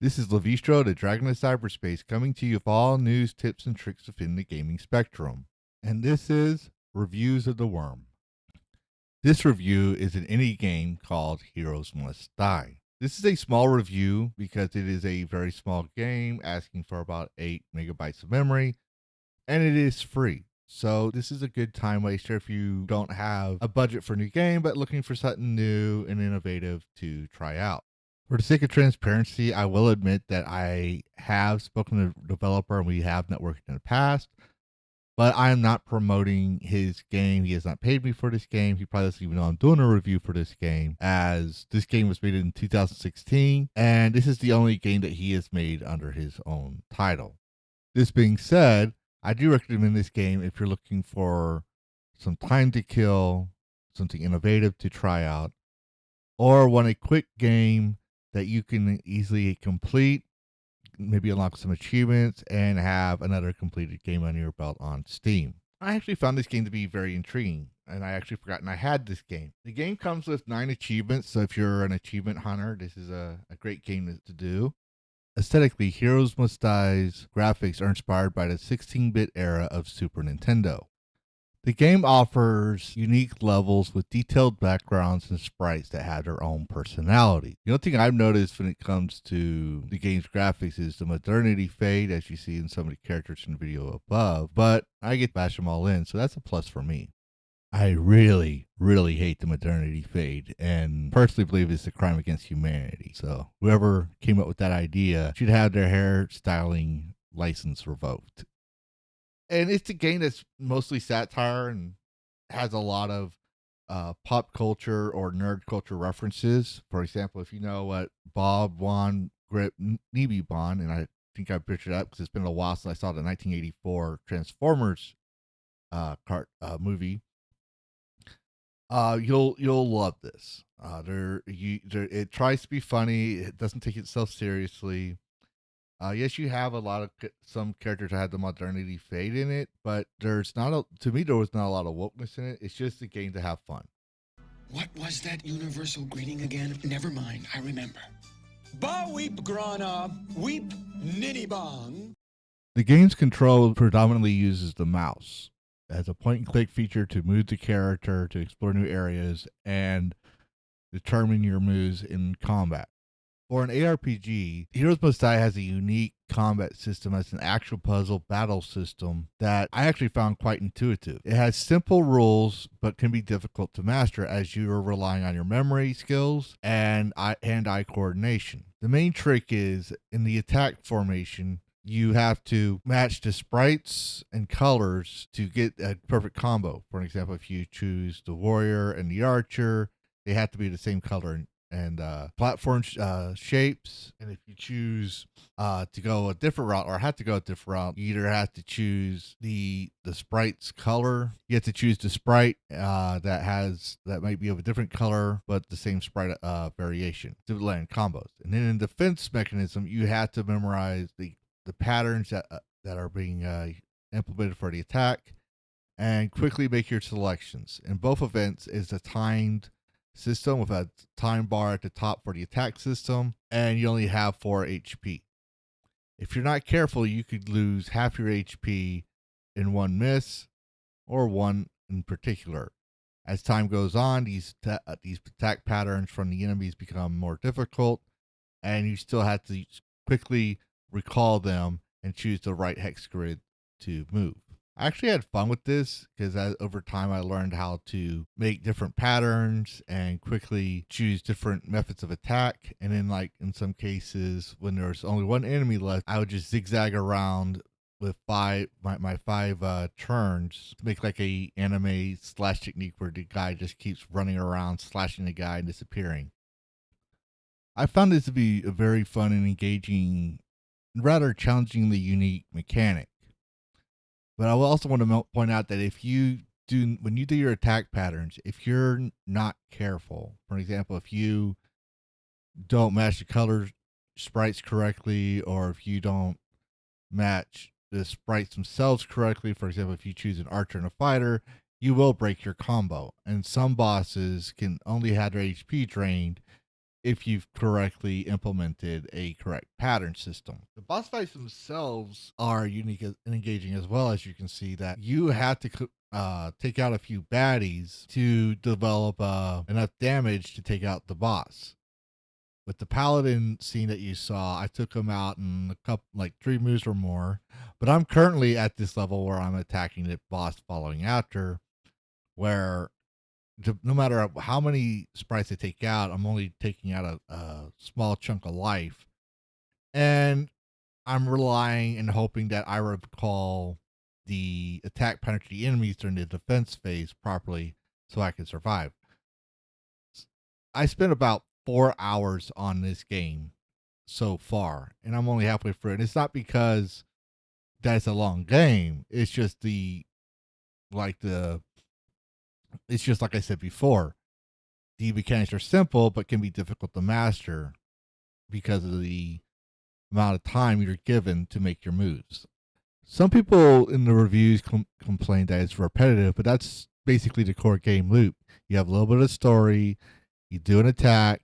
This is Lavistro, the Dragon of Cyberspace, coming to you with all news, tips, and tricks within the gaming spectrum. And this is Reviews of the Whyrm. This review is an indie game called Heroes Must Die. This is a small review because it is a very small game asking for about 8 megabytes of memory, and it is free. So this is a good time waster if you don't have a budget for a new game but looking for something new and innovative to try out. For the sake of transparency, I will admit that I have spoken to the developer and we have networked in the past, but I am not promoting his game. He has not paid me for this game. He probably doesn't even know I'm doing a review for this game, as this game was made in 2016, and this is the only game that he has made under his own title. This being said, I do recommend this game if you're looking for some time to kill, something innovative to try out, or want a quick game that you can easily complete, maybe unlock some achievements, and have another completed game under your belt on Steam. I actually found this game to be very intriguing, and I actually forgotten I had this game. The game comes with 9 achievements, so if you're an achievement hunter, this is a great game to do. Aesthetically, Heroes Must Die's graphics are inspired by the 16-bit era of Super Nintendo. The game offers unique levels with detailed backgrounds and sprites that have their own personality. The only thing I've noticed when it comes to the game's graphics is the modernity fade, as you see in some of the characters in the video above, but I get to bash them all in, so that's a plus for me. I really, really hate the modernity fade and personally believe it's a crime against humanity. So whoever came up with that idea should have their hairstyling license revoked. And it's a game that's mostly satire and has a lot of pop culture or nerd culture references. For example, if you know what Bob Wan Grip Neeby Bond, and I think I pictured that because it's been a while since I saw the 1984 Transformers movie. You'll love this. It tries to be funny. It doesn't take itself seriously. Yes, you have a lot of some characters that have the modernity fade in it, but there's not a. To me, there was not a lot of wokeness in it. It's just a game to have fun. What was that universal greeting again? Never mind, I remember. Ba weep grana, weep ninny bong. The game's control predominantly uses the mouse as a point and click feature to move the character to explore new areas and determine your moves in combat. For an ARPG, Heroes Must Die has a unique combat system as an actual puzzle battle system that I actually found quite intuitive. It has simple rules, but can be difficult to master as you are relying on your memory skills and hand-eye coordination. The main trick is in the attack formation, you have to match the sprites and colors to get a perfect combo. For example, if you choose the warrior and the archer, they have to be the same color and platform shapes. And if you choose to go a different route or have to go a different route, you either have to choose the sprite's color. You have to choose the sprite that might be of a different color but the same sprite variation to land combos. And then in defense mechanism, you have to memorize the patterns that are being implemented for the attack and quickly make your selections. In both events is a timed system with a time bar at the top for the attack system, and you only have 4 HP. If you're not careful, you could lose half your HP in one miss or one in particular. As time goes on, these attack patterns from the enemies become more difficult, and you still have to quickly recall them and choose the right hex grid to move. I actually had fun with this because over time I learned how to make different patterns and quickly choose different methods of attack. And then, like in some cases, when there's only one enemy left, I would just zigzag around with my 5 turns to make like a anime slash technique where the guy just keeps running around, slashing the guy and disappearing. I found this to be a very fun and engaging, rather challengingly unique mechanic. But I will also want to point out that when you do your attack patterns, if you're not careful, for example, if you don't match the color sprites correctly, or if you don't match the sprites themselves correctly, for example, if you choose an archer and a fighter, you will break your combo. And some bosses can only have their HP drained if you've correctly implemented a correct pattern system. The boss fights themselves are unique and engaging as well. As you can see that you have to take out a few baddies to develop enough damage to take out the boss. With the paladin scene that you saw, I took him out in a couple, like 3 moves or more. But I'm currently at this level where I'm attacking the boss following after, where no matter how many sprites I take out, I'm only taking out a small chunk of life. And I'm relying and hoping that I recall the attack pattern to the enemies during the defense phase properly so I can survive. I spent about 4 hours on this game so far, and I'm only halfway through it. And it's not because that's a long game. It's just like the it's just like I said before. The mechanics are simple but can be difficult to master because of the amount of time you're given to make your moves. Some people in the reviews complain that it's repetitive, but that's basically the core game loop. You have a little bit of story, you do an attack,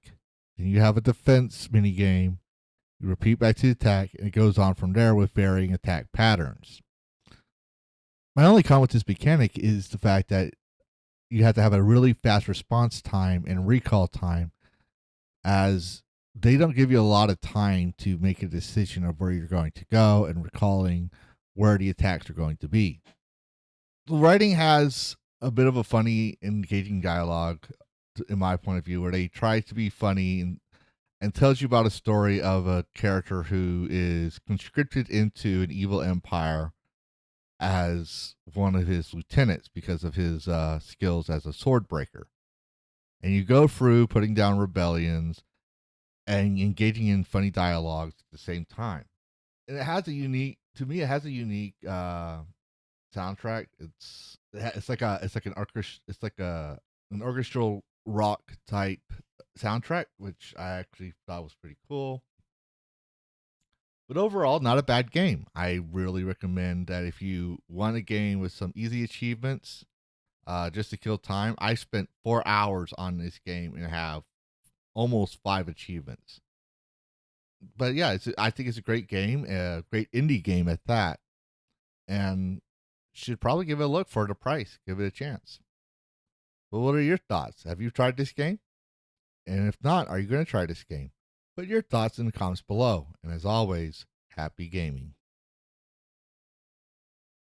then you have a defense mini game, you repeat back to the attack, and it goes on from there with varying attack patterns. My only comment with this mechanic is the fact that you have to have a really fast response time and recall time, as they don't give you a lot of time to make a decision of where you're going to go and recalling where the attacks are going to be. The writing has a bit of a funny, engaging dialogue, in my point of view, where they try to be funny and tells you about a story of a character who is conscripted into an evil empire as one of his lieutenants because of his skills as a sword breaker. And you go through putting down rebellions and engaging in funny dialogues at the same time. And it has a unique soundtrack. It's like an orchestral rock type soundtrack, which I actually thought was pretty cool. But overall, not a bad game. I really recommend that if you want a game with some easy achievements, just to kill time. I spent 4 hours on this game and have almost 5 achievements. But yeah, I think it's a great game, a great indie game at that, and should probably give it a look for the price. Give it a chance. But what are your thoughts? Have you tried this game? And if not, are you going to try this game? Put your thoughts in the comments below. And as always, happy gaming.